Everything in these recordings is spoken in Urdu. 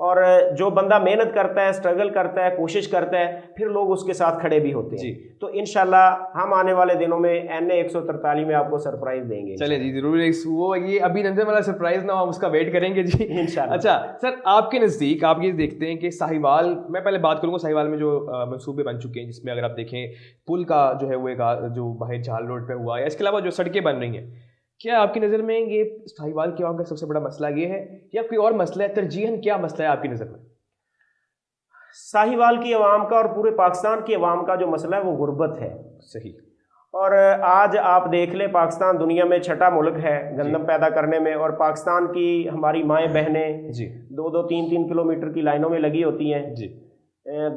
اور جو بندہ محنت کرتا ہے, اسٹرگل کرتا ہے, کوشش کرتا ہے, پھر لوگ اس کے ساتھ کھڑے بھی ہوتے ہیں. تو انشاءاللہ ہم آنے والے دنوں میں NA 143 میں آپ کو سرپرائز دیں گے. چلیں جی ضرور, وہ یہ ابھی نظر والا سرپرائز نہ ہو, ہم اس کا ویٹ کریں گے جی انشاءاللہ. اچھا سر, آپ کے نزدیک آپ یہ دیکھتے ہیں کہ ساہیوال, میں پہلے بات کروں گا ساہیوال میں جو منصوبے بن چکے ہیں, جس میں اگر آپ دیکھیں پل کا جو ہے وہ ایک جو باہر جھال روڈ پہ ہوا ہے, اس کے علاوہ جو سڑکیں بن رہی ہیں, کیا آپ کی نظر میں یہ ساہیوال کے عوام کا سب سے بڑا مسئلہ یہ ہے یا کوئی اور مسئلہ ہے؟ ترجیحاً کیا مسئلہ ہے آپ کی نظر میں؟ ساہیوال کی عوام کا اور پورے پاکستان کی عوام کا جو مسئلہ ہے وہ غربت ہے. صحیح. اور آج آپ دیکھ لیں پاکستان دنیا میں چھٹا ملک ہے گندم پیدا کرنے میں, اور پاکستان کی ہماری مائیں بہنیں 2-3 کلومیٹر کی لائنوں میں لگی ہوتی ہیں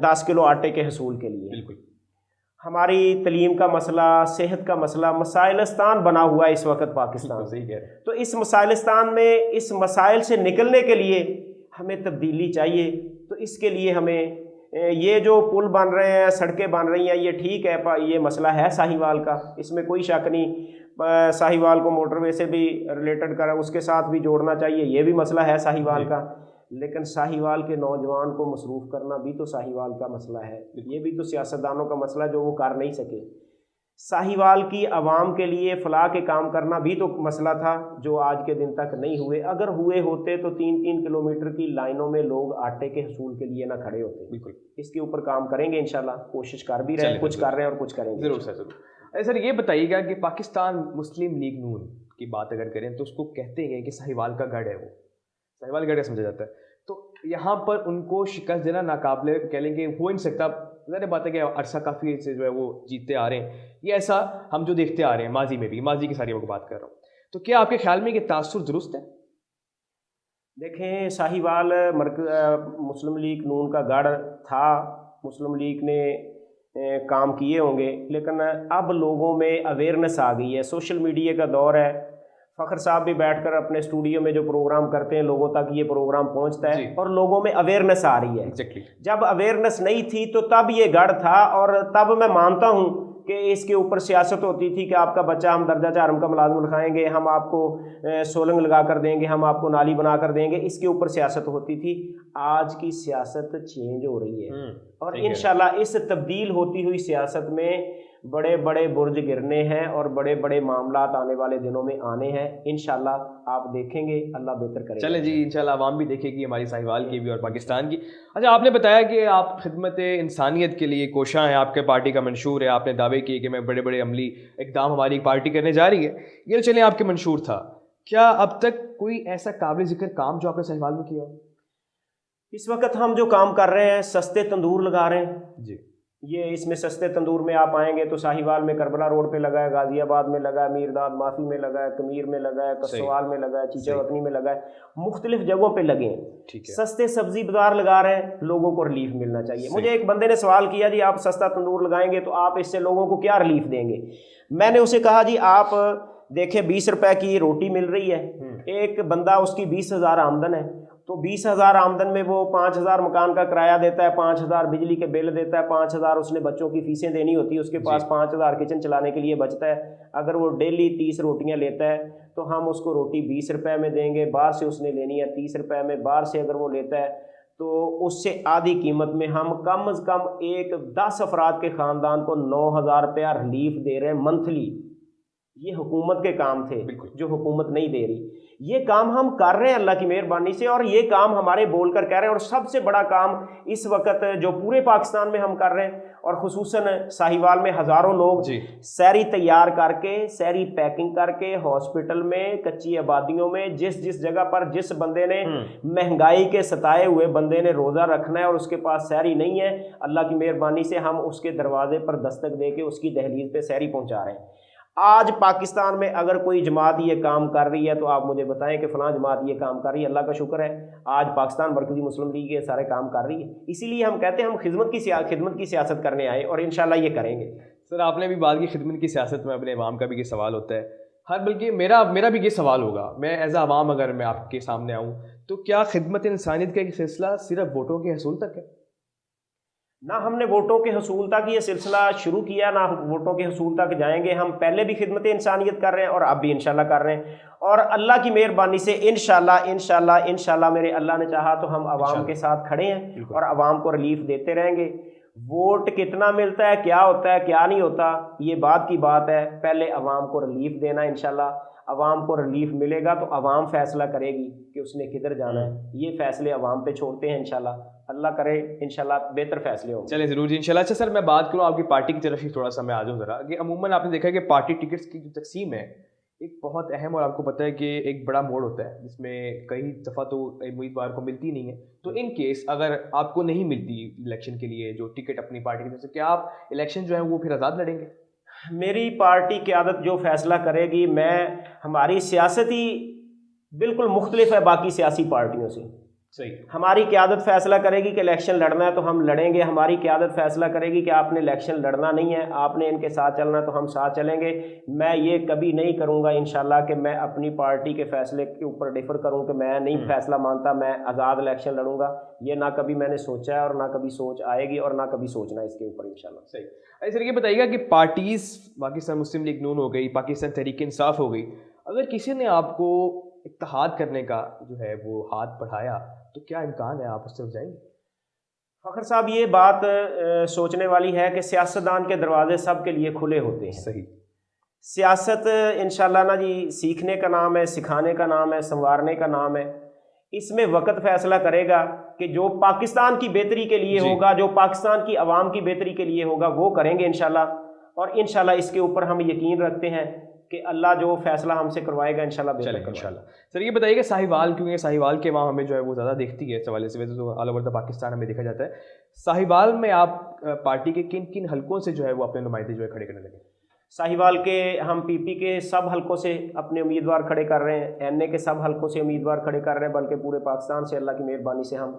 10 کلو آٹے کے حصول کے لیے. بالکل. ہماری تعلیم کا مسئلہ, صحت کا مسئلہ مسائلستان بنا ہوا ہے اس وقت پاکستان. صحیح کہہ رہے ہیں. تو اس مسائلستان میں اس مسائل سے نکلنے کے لیے ہمیں تبدیلی چاہیے. تو اس کے لیے ہمیں یہ جو پل بن رہے ہیں, سڑکیں بن رہی ہیں, یہ ٹھیک ہے, یہ مسئلہ ہے ساہیوال کا, اس میں کوئی شک نہیں. ساہیوال کو موٹر وے سے بھی ریلیٹڈ کریں, اس کے ساتھ بھی جوڑنا چاہیے, یہ بھی مسئلہ ہے ساہیوال کا. لیکن ساہیوال کے نوجوان کو مصروف کرنا بھی تو ساہیوال کا مسئلہ ہے. یہ بھی تو سیاستدانوں کا مسئلہ جو وہ کر نہیں سکے. ساہیوال کی عوام کے لیے فلاح کے کام کرنا بھی تو مسئلہ تھا جو آج کے دن تک نہیں ہوئے. اگر ہوئے ہوتے تو 3 کلومیٹر کی لائنوں میں لوگ آٹے کے حصول کے لیے نہ کھڑے ہوتے. بالکل. اس کے اوپر کام کریں گے انشاءاللہ, کوشش کر بھی رہے ہیں, کچھ کر رہے ہیں اور کچھ کریں گے. ضرور سر, ضرور. سر یہ بتائیے گا کہ پاکستان مسلم لیگ نون کی بات اگر کریں تو اس کو کہتے ہیں کہ ساہیوال کا گڑھ ہے, وہ ساہیوال گڑھ سمجھا جاتا ہے. تو یہاں پر ان کو شکست دینا ناقابل کہہ لیں گے ہو نہیں سکتا. ظاہر بات ہے کہ عرصہ کافی سے جو ہے وہ جیتتے آ رہے ہیں, یہ ایسا ہم جو دیکھتے آ رہے ہیں ماضی میں بھی, ماضی کی ساری کو بات کر رہا ہوں. تو کیا آپ کے خیال میں یہ تاثر درست ہے؟ دیکھیں, ساہیوال مسلم لیگ نون کا گڑھ تھا, مسلم لیگ نے کام کیے ہوں گے, لیکن اب لوگوں میں اویئرنیس آ گئی ہے. سوشل میڈیا کا دور ہے. فخر صاحب بھی بیٹھ کر اپنے اسٹوڈیو میں جو پروگرام کرتے ہیں لوگوں تک یہ پروگرام پہنچتا ہے اور لوگوں میں اویئرنیس آ رہی ہے. جب اویئرنیس نہیں تھی تو تب یہ گڑھ تھا, اور تب میں مانتا ہوں کہ اس کے اوپر سیاست ہوتی تھی کہ آپ کا بچہ ہم درجہ 4 کا ملازم لکھائیں گے, ہم آپ کو سولنگ لگا کر دیں گے, ہم آپ کو نالی بنا کر دیں گے. اس کے اوپر سیاست ہوتی تھی. آج کی سیاست چینج ہو رہی ہے, اور انشاءاللہ اس تبدیل ہوتی ہوئی سیاست میں بڑے بڑے برج گرنے ہیں اور بڑے بڑے معاملات آنے والے دنوں میں آنے ہیں. انشاءاللہ آپ دیکھیں گے, اللہ بہتر کرے گا. چلیں جی, انشاءاللہ عوام بھی دیکھے گی, ہماری ساہیوال کی بھی اور پاکستان کی. اچھا, آپ نے بتایا کہ آپ خدمت انسانیت کے لیے کوشاں ہیں, آپ کے پارٹی کا منشور ہے, آپ نے دعوے کیے کہ میں بڑے بڑے عملی اقدام ہماری پارٹی کرنے جا رہی ہے. یہ چلیں آپ کے منشور تھا, کیا اب تک کوئی ایسا قابل ذکر کام جو آپ نے ساہیوال میں کیا ہو؟ اس وقت ہم جو کام کر رہے ہیں سستے تندور لگا رہے ہیں جی. یہ اس میں سستے تندور میں آپ آئیں گے تو ساہیوال میں کربلا روڈ پہ لگا ہے, غازی آباد میں لگا ہے, میرداد مافی میں لگا ہے, کمیر میں لگا ہے, کسوال میں لگا ہے, چیچا وطنی میں لگا ہے, مختلف جگہوں پہ لگے ہیں. سستے سبزی بازار لگا رہے ہیں, لوگوں کو ریلیف ملنا چاہیے. مجھے ایک بندے نے سوال کیا, جی آپ سستا تندور لگائیں گے تو آپ اس سے لوگوں کو کیا ریلیف دیں گے؟ میں نے اسے کہا جی آپ دیکھیں 20 روپے کی روٹی مل رہی ہے, ایک بندہ اس کی 20,000 آمدن ہے, تو 20,000 آمدن میں وہ 5,000 مکان کا کرایہ دیتا ہے, 5,000 بجلی کے بل دیتا ہے, 5,000 اس نے بچوں کی فیسیں دینی ہوتی ہے, اس کے پاس 5,000 کچن چلانے کے لیے بچتا ہے. اگر وہ ڈیلی 30 روٹیاں لیتا ہے تو ہم اس کو روٹی 20 روپے میں دیں گے. باہر سے اس نے لینی ہے 30 روپے میں, باہر سے اگر وہ لیتا ہے تو اس سے آدھی قیمت میں ہم کم از کم ایک 10 افراد کے خاندان کو 9,000 روپیہ ریلیف دے رہے ہیں منتھلی. یہ حکومت کے کام تھے جو حکومت نہیں دے رہی. یہ کام ہم کر رہے ہیں اللہ کی مہربانی سے, اور یہ کام ہمارے بول کر کہہ رہے ہیں. اور سب سے بڑا کام اس وقت جو پورے پاکستان میں ہم کر رہے ہیں, اور خصوصاً ساہیوال میں ہزاروں لوگ سیری تیار کر کے, سیری پیکنگ کر کے, ہاسپٹل میں, کچی آبادیوں میں, جس جگہ پر جس بندے نے مہنگائی کے ستائے ہوئے بندے نے روزہ رکھنا ہے اور اس کے پاس سیری نہیں ہے, اللہ کی مہربانی سے ہم اس کے دروازے پر دستک دے کے اس کی دہلیز پہ سیری پہنچا رہے ہیں. آج پاکستان میں اگر کوئی جماعت یہ کام کر رہی ہے تو آپ مجھے بتائیں کہ فلاں جماعت یہ کام کر رہی ہے. اللہ کا شکر ہے آج پاکستان مرکزی مسلم لیگ یہ سارے کام کر رہی ہے. اسی لیے ہم کہتے ہیں ہم خدمت کی سیاست کرنے آئے, اور انشاءاللہ یہ کریں گے. سر آپ نے بھی بات کی خدمت کی سیاست میں, اپنے عوام کا بھی یہ سوال ہوتا ہے بلکہ میرا بھی یہ سوال ہوگا, میں ایز اے عوام اگر میں آپ کے سامنے آؤں تو کیا خدمت انسانیت کا ایک سلسلہ صرف ووٹوں کے حصول تک ہے؟ نہ ہم نے ووٹوں کے حصول تک یہ سلسلہ شروع کیا، نہ ووٹوں کے حصول تک جائیں گے. ہم پہلے بھی خدمت انسانیت کر رہے ہیں اور اب بھی انشاءاللہ کر رہے ہیں، اور اللہ کی مہربانی سے انشاءاللہ میرے اللہ نے چاہا تو ہم عوام کے ساتھ کھڑے ہیں اور عوام کو ریلیف دیتے رہیں گے. ووٹ کتنا ملتا ہے، کیا ہوتا ہے، کیا نہیں ہوتا، یہ بات کی بات ہے. پہلے عوام کو ریلیف دینا، انشاءاللہ عوام کو ریلیف ملے گا تو عوام فیصلہ کرے گی کہ اس نے کدھر جانا ہے. یہ فیصلے عوام پہ چھوڑتے ہیں، انشاءاللہ اللہ کرے انشاءاللہ بہتر فیصلے ہوں. چلیں ضرور جی انشاءاللہ. اچھا سر، میں بات کروں آپ کی پارٹی کی طرف ہی تھوڑا سا میں آ جاؤں ذرا، کہ عموماً آپ نے دیکھا ہے کہ پارٹی ٹکٹس کی جو تقسیم ہے ایک بہت اہم، اور آپ کو پتہ ہے کہ ایک بڑا موڑ ہوتا ہے جس میں کئی دفعہ تو امیدوار کو ملتی نہیں ہے. تو ان کیس اگر آپ کو نہیں ملتی الیکشن کے لیے جو ٹکٹ اپنی پارٹی کی طرف سے، کیا آپ الیکشن جو ہے وہ پھر آزاد لڑیں گے؟ میری پارٹی قیادت جو فیصلہ کرے گی، ہماری سیاست ہی بالکل مختلف ہے باقی سیاسی پارٹیوں سے. صحیح. ہماری قیادت فیصلہ کرے گی کہ الیکشن لڑنا ہے تو ہم لڑیں گے. ہماری قیادت فیصلہ کرے گی کہ آپ نے الیکشن لڑنا نہیں ہے، آپ نے ان کے ساتھ چلنا ہے تو ہم ساتھ چلیں گے. میں یہ کبھی نہیں کروں گا انشاءاللہ کہ میں اپنی پارٹی کے فیصلے کے اوپر ڈیفر کروں کہ میں نہیں فیصلہ مانتا، میں آزاد الیکشن لڑوں گا. یہ نہ کبھی میں نے سوچا ہے اور نہ کبھی سوچ آئے گی اور نہ کبھی سوچنا ہے اس کے اوپر انشاءاللہ. صحیح. سر یہ بتائیے گا کہ پارٹیز پاکستان مسلم لیگ نون ہو گئی، پاکستان تحریک انصاف ہو گئی، اگر کسی نے آپ کو اتحاد کرنے کا جو ہے وہ ہاتھ بڑھایا تو کیا امکان ہے آپ اس طرف جائیں گے؟ فخر صاحب یہ بات سوچنے والی ہے کہ سیاستدان کے دروازے سب کے لیے کھلے ہوتے ہیں. صحیح. سیاست انشاءاللہ نا جی سیکھنے کا نام ہے، سکھانے کا نام ہے، سنوارنے کا نام ہے. اس میں وقت فیصلہ کرے گا کہ جو پاکستان کی بہتری کے لیے ہوگا، جو پاکستان کی عوام کی بہتری کے لیے ہوگا وہ کریں گے انشاءاللہ. اور انشاءاللہ اس کے اوپر ہم یقین رکھتے ہیں کہ اللہ جو فیصلہ ہم سے کروائے گا انشاءاللہ بہتر کروائے گا انشاءاللہ. سر یہ بتائیے کہ ساہیوال، کیونکہ ساہیوال کے وہاں ہمیں جو ہے وہ زیادہ دیکھتی ہے اس حوالے سے، ویسے تو آل اوور دا پاکستان ہمیں دیکھا جاتا ہے. ساہیوال میں آپ پارٹی کے کن کن حلقوں سے جو ہے وہ اپنے نمائندے جو ہے کھڑے کرنے لگے؟ ساہیوال کے ہم پی پی کے سب حلقوں سے اپنے امیدوار کھڑے کر رہے ہیں، این اے کے سب حلقوں سے امیدوار کھڑے کر رہے ہیں، بلکہ پورے پاکستان سے اللہ کی مہربانی سے ہم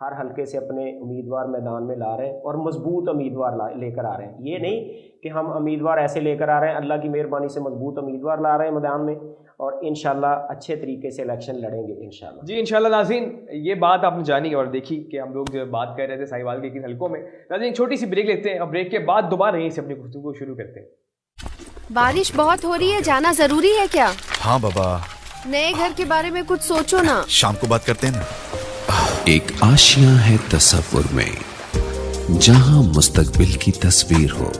ہر حلقے سے اپنے امیدوار میدان میں لا رہے ہیں اور مضبوط امیدوار لے کر آ رہے ہیں. یہ نہیں کہ ہم امیدوار ایسے لے کر آ رہے ہیں، اللہ کی مہربانی سے مضبوط امیدوار لا رہے ہیں میدان میں اور انشاءاللہ اچھے طریقے سے الیکشن لڑیں گے انشاءاللہ. جی انشاءاللہ. ناظرین یہ بات آپ نے جانی اور دیکھی کہ ہم لوگ جو بات کر رہے تھے ساہیوال کے کن حلقوں میں. ناظرین چھوٹی سی بریک لیتے ہیں اور بریک کے بعد دوبارہ یہیں سے اپنی گفتگو کو شروع کرتے ہیں. بارش بہت ہو رہی ہے، جانا ضروری ہے کیا؟ ہاں بابا. نئے گھر کے بارے میں کچھ سوچو نا. شام کو بات کرتے ہیں نا. ایک آشیاں ہے تصور میں، جہاں مستقبل کی تصویر ہو،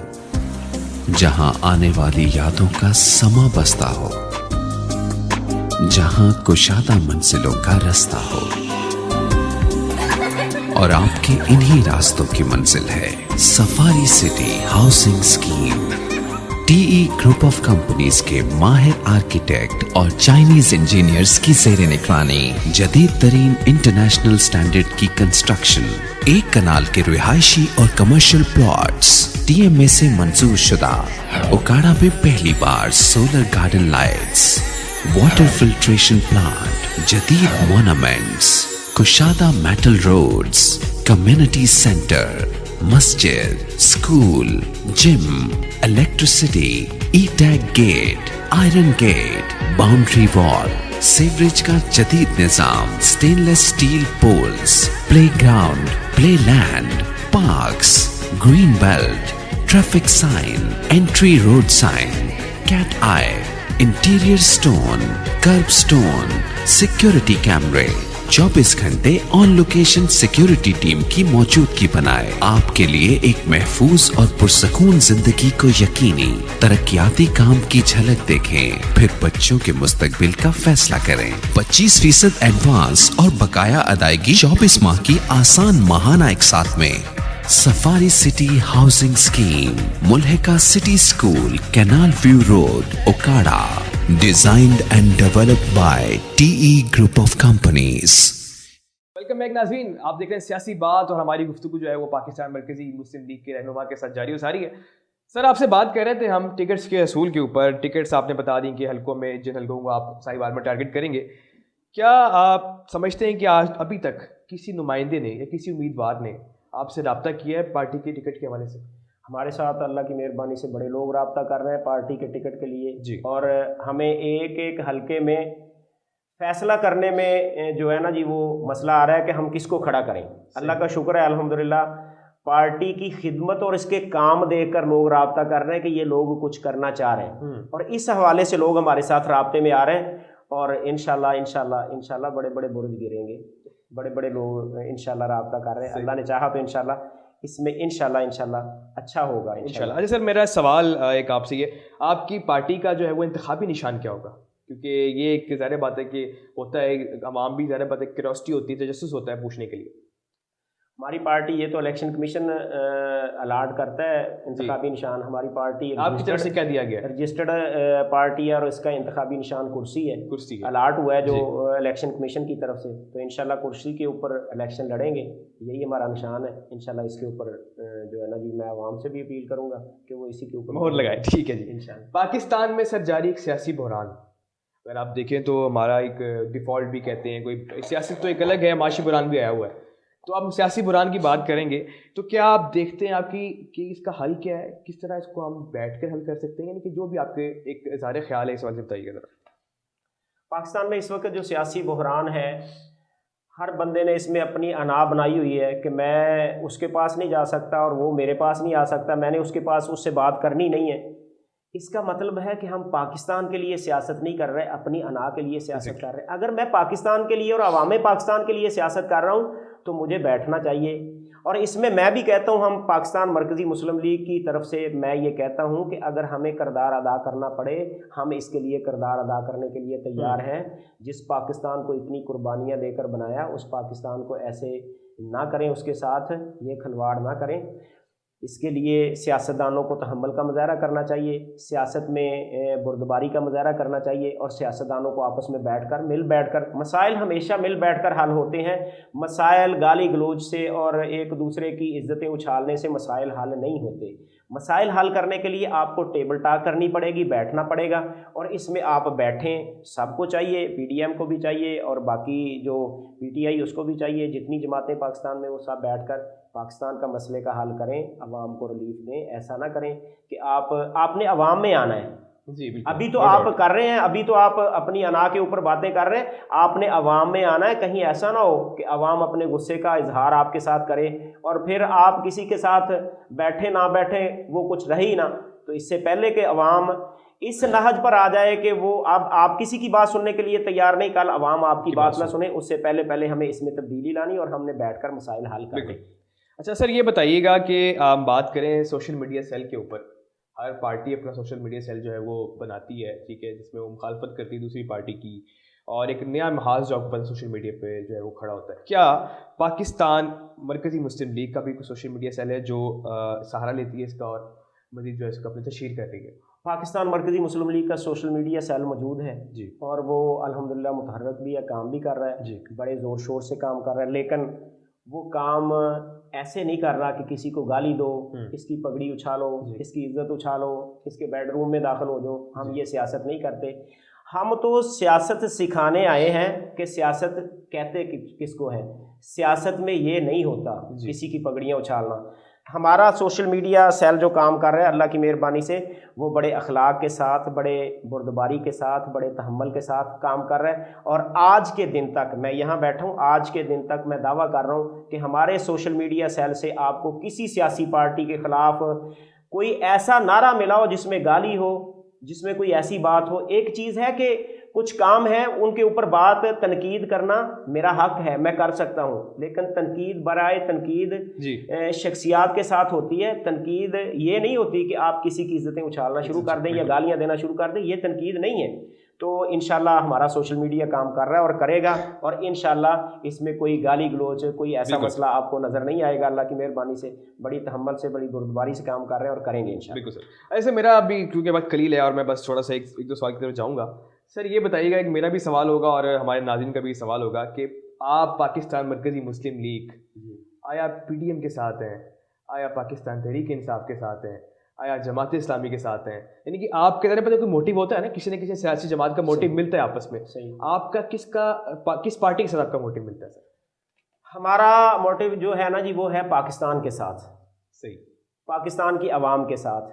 جہاں آنے والی یادوں کا سما بستہ ہو، جہاں کشادہ منزلوں کا رستہ ہو، اور آپ کے انہی راستوں کی منزل ہے safari city housing scheme. T E group of companies کے ماہر آرکیٹیکٹ اور چائنیز انجینئرز کی زیر نگرانی جدید ترین انٹرنیشنل سٹینڈرڈ کی کنسٹرکشن، 1 کنال کے رہائشی اور commercial plots T M A سے منظور شدہ. اوکاڑا میں پہلی بار solar garden lights, water filtration plant, جدید مونومنٹس، کشادہ میٹل روڈز، کمیونٹی سینٹر، مسجد، school, gym, electricity, e tag gate, iron gate, boundary wall, sewerage کا جدید نظام، stainless steel poles, playground, playland, parks, green belt, traffic sign, entry road sign, Kate آئی، انٹیریئر سٹون، کرب سٹون، سیکیورٹی کیمرے، 24 گھنٹے آن لوکیشن سیکیورٹی ٹیم کی موجودگی بنائے آپ کے لیے ایک محفوظ اور پرسکون زندگی کو یقینی. ترقیاتی کام کی جھلک دیکھیں، پھر بچوں کے مستقبل کا فیصلہ کریں. 25% ایڈوانس اور بقایا ادائیگی 24 ماہ کی آسان ماہانہ اقساط میں. سفاری سٹی ہاؤسنگ اسکیم، ملحقہ city school, canal view road, Okara. Designed and developed by T E group of companies. Welcome back ناظرین. آپ دیکھ رہے ہیں سیاسی بات اور ہماری گفتگو جو ہے وہ پاکستان مرکزی مسلم لیگ کے رہنما کے ساتھ جاری و ساری ہے. سر آپ سے بات کر رہے تھے ہم ٹکٹس کے اصول کے اوپر. ٹکٹس آپ نے بتا دیں کہ حلقوں میں جن حلقوں کو آپ ساہیوال میں ٹارگٹ کریں گے. کیا آپ سمجھتے ہیں کہ آج ابھی تک کسی نمائندے نے یا کسی امیدوار نے آپ سے رابطہ کیا ہے پارٹی کے ٹکٹ کے حوالے سے؟ ہمارے ساتھ اللہ کی مہربانی سے بڑے لوگ رابطہ کر رہے ہیں پارٹی کے ٹکٹ کے لیے جی. اور ہمیں ایک ایک حلقے میں فیصلہ کرنے میں جو ہے نا جی وہ مسئلہ آ رہا ہے کہ ہم کس کو کھڑا کریں. اللہ کا شکر ہے الحمدللہ پارٹی کی خدمت اور اس کے کام دیکھ کر لوگ رابطہ کر رہے ہیں کہ یہ لوگ کچھ کرنا چاہ رہے ہیں، اور اس حوالے سے لوگ ہمارے ساتھ رابطے میں آ رہے ہیں، اور انشاءاللہ بڑے بڑے برج گریں گے، بڑے بڑے لوگ انشاءاللہ رابطہ کر رہے ہیں، اللہ نے چاہا تو انشاءاللہ اس میں انشاءاللہ اچھا ہوگا انشاءاللہ۔ اچھا سر، میرا سوال ایک آپ سے یہ، آپ کی پارٹی کا جو ہے وہ انتخابی نشان کیا ہوگا؟ کیونکہ یہ ایک ظاہر بات ہے کہ ہوتا ہے، عوام بھی ظاہر بات ہے کیوریوسٹی ہوتی ہے، تجسس ہوتا ہے پوچھنے کے لیے۔ ہماری پارٹی، یہ تو الیکشن کمیشن الاٹ کرتا ہے انتخابی نشان، ہماری پارٹی آپ کی طرف سے کیا دیا گیا ہے؟ رجسٹرڈ پارٹی ہے، اور اس کا انتخابی نشان کرسی ہے، کرسی ہے، الاٹ ہوا ہے جو الیکشن کمیشن کی طرف سے، تو انشاءاللہ کرسی کے اوپر الیکشن لڑیں گے، یہی ہمارا نشان ہے انشاءاللہ۔ اس کے اوپر جو ہے نا جی، میں عوام سے بھی اپیل کروں گا کہ وہ اسی کے اوپر مہر لگائے۔ ٹھیک ہے جی۔ انشاءاللہ۔ پاکستان میں سر جاری ایک سیاسی بحران، اگر آپ دیکھیں تو ہمارا ایک ڈیفالٹ بھی کہتے ہیں، کوئی سیاست تو ایک الگ ہے، معاشی بحران بھی آیا ہوا ہے، تو ہم سیاسی بحران کی بات کریں گے، تو کیا آپ دیکھتے ہیں آپ کی کہ اس کا حل کیا ہے، کس طرح اس کو ہم بیٹھ کر حل کر سکتے ہیں، یعنی کہ جو بھی آپ کے ایک اظہار خیال ہے اس وقت بتائیے ذرا۔ پاکستان میں اس وقت جو سیاسی بحران ہے، ہر بندے نے اس میں اپنی انا بنائی ہوئی ہے کہ میں اس کے پاس نہیں جا سکتا اور وہ میرے پاس نہیں آ سکتا، میں نے اس کے پاس اس سے بات کرنی نہیں ہے۔ اس کا مطلب ہے کہ ہم پاکستان کے لیے سیاست نہیں کر رہے، اپنی انا کے لیے سیاست کر رہے ہیں۔ اگر میں پاکستان کے لیے اور عوام پاکستان کے لیے سیاست کر رہا ہوں تو مجھے بیٹھنا چاہیے، اور اس میں بھی کہتا ہوں، ہم پاکستان مرکزی مسلم لیگ کی طرف سے میں یہ کہتا ہوں کہ اگر ہمیں کردار ادا کرنا پڑے، ہم اس کے لیے کردار ادا کرنے کے لیے تیار ہیں۔ جس پاکستان کو اتنی قربانیاں دے کر بنایا، اس پاکستان کو ایسے نہ کریں، اس کے ساتھ یہ کھلواڑ نہ کریں۔ اس کے لیے سیاستدانوں کو تحمل کا مظاہرہ کرنا چاہیے، سیاست میں بردباری کا مظاہرہ کرنا چاہیے، اور سیاستدانوں کو آپس میں مل بیٹھ کر مسائل ہمیشہ مل بیٹھ کر حل ہوتے ہیں۔ مسائل گالی گلوچ سے اور ایک دوسرے کی عزتیں اچھالنے سے مسائل حل نہیں ہوتے۔ مسائل حل کرنے کے لیے آپ کو ٹیبل ٹاک کرنی پڑے گی، بیٹھنا پڑے گا، اور اس میں آپ بیٹھیں، سب کو چاہیے، پی ڈی ایم کو بھی چاہیے اور باقی جو پی ٹی آئی اس کو بھی چاہیے، جتنی جماعتیں پاکستان میں وہ سب بیٹھ کر پاکستان کا مسئلے کا حل کریں، عوام کو ریلیف دیں۔ ایسا نہ کریں کہ آپ نے عوام میں آنا ہے جی ابھی تو آپ کر رہے ہیں، ابھی تو آپ اپنی انا کے اوپر باتیں کر رہے ہیں، آپ نے عوام میں آنا ہے۔ کہیں ایسا نہ ہو کہ عوام اپنے غصے کا اظہار آپ کے ساتھ کرے اور پھر آپ کسی کے ساتھ بیٹھے نہ بیٹھے وہ کچھ رہے ہی نہ۔ تو اس سے پہلے کہ عوام اس نہج پر آ جائے کہ وہ اب آپ کسی کی بات سننے کے لیے تیار نہیں، کل عوام آپ کی بات نہ سنے، اس سے پہلے ہمیں اس میں تبدیلی لانی اور ہم نے بیٹھ کر مسائل حل کرنے۔ اچھا سر، یہ بتائیے گا کہ ہم بات کریں سوشل میڈیا سیل کے اوپر، ہر پارٹی اپنا سوشل میڈیا سیل جو ہے وہ بناتی ہے، ٹھیک ہے، جس میں وہ مخالفت کرتی ہے دوسری پارٹی کی، اور ایک نیا محاذ جو آپ کو پتہ سوشل میڈیا پہ جو ہے وہ کھڑا ہوتا ہے۔ کیا پاکستان مرکزی مسلم لیگ کا بھی کوئی سوشل میڈیا سیل ہے جو سہارا لیتی ہے اس کا اور مزید جو ہے اس کو اپنی تشہیر کر رہی ہے؟ پاکستان مرکزی مسلم لیگ کا سوشل میڈیا سیل موجود ہے جی، اور وہ الحمدللہ متحرک بھی ہے، کام بھی کر رہا ہے، جی، بڑے زور شور سے کام کر رہا ہے، لیکن وہ کام ایسے نہیں کر رہا کہ کسی کو گالی دو، اس کی پگڑی اچھالو، اس کی عزت اچھالو، اس کے بیڈ روم میں داخل ہو جاؤ۔ ہم یہ سیاست نہیں کرتے، ہم تو سیاست سکھانے آئے ہیں کہ سیاست کہتے کس کو ہے۔ سیاست میں یہ نہیں ہوتا کسی کی پگڑیاں اچھالنا۔ ہمارا سوشل میڈیا سیل جو کام کر رہا ہے اللہ کی مہربانی سے وہ بڑے اخلاق کے ساتھ، بڑے بردباری کے ساتھ، بڑے تحمل کے ساتھ کام کر رہا ہے، اور آج کے دن تک میں یہاں بیٹھا ہوں، آج کے دن تک میں دعویٰ کر رہا ہوں کہ ہمارے سوشل میڈیا سیل سے آپ کو کسی سیاسی پارٹی کے خلاف کوئی ایسا نعرہ ملا ہو جس میں گالی ہو، جس میں کوئی ایسی بات ہو۔ ایک چیز ہے کہ کچھ کام ہیں ان کے اوپر بات تنقید کرنا میرا حق ہے، میں کر سکتا ہوں، لیکن تنقید برائے تنقید شخصیات کے ساتھ ہوتی ہے۔ تنقید یہ نہیں ہوتی کہ آپ کسی کی عزتیں اچھالنا شروع کر دیں یا گالیاں دینا شروع کر دیں، یہ تنقید نہیں ہے۔ تو انشاءاللہ ہمارا سوشل میڈیا کام کر رہا ہے اور کرے گا، اور انشاءاللہ اس میں کوئی گالی گلوچ، کوئی ایسا مسئلہ آپ کو نظر نہیں آئے گا۔ اللہ کی مہربانی سے بڑی تحمل سے، بڑی بردباری سے کام کر رہے ہیں اور کریں گے انشاءاللہ۔ بالکل سر۔ ایسے میرا ابھی کیونکہ وقت قلیل ہے اور میں بس تھوڑا سا ایک دو سوال کی طرف جاؤں گا سر، یہ بتائیے گا، ایک میرا بھی سوال ہوگا اور ہمارے ناظرین کا بھی سوال ہوگا کہ آپ پاکستان مرکزی مسلم لیگ آیا پی ڈی ایم کے ساتھ ہیں، آیا پاکستان تحریک انصاف کے ساتھ ہیں، آیا جماعت اسلامی کے ساتھ ہیں؟ یعنی کہ آپ کے ذریعے پتہ کوئی موٹیو ہوتا ہے نا، کسی نہ کسی سیاسی جماعت کا موٹیو ملتا ہے آپس میں، آپ کا کس پارٹی کے ساتھ آپ کا موٹیو ملتا ہے سر؟ ہمارا موٹیو جو ہے نا جی وہ ہے پاکستان کے ساتھ، صحیح، پاکستان کی عوام کے ساتھ۔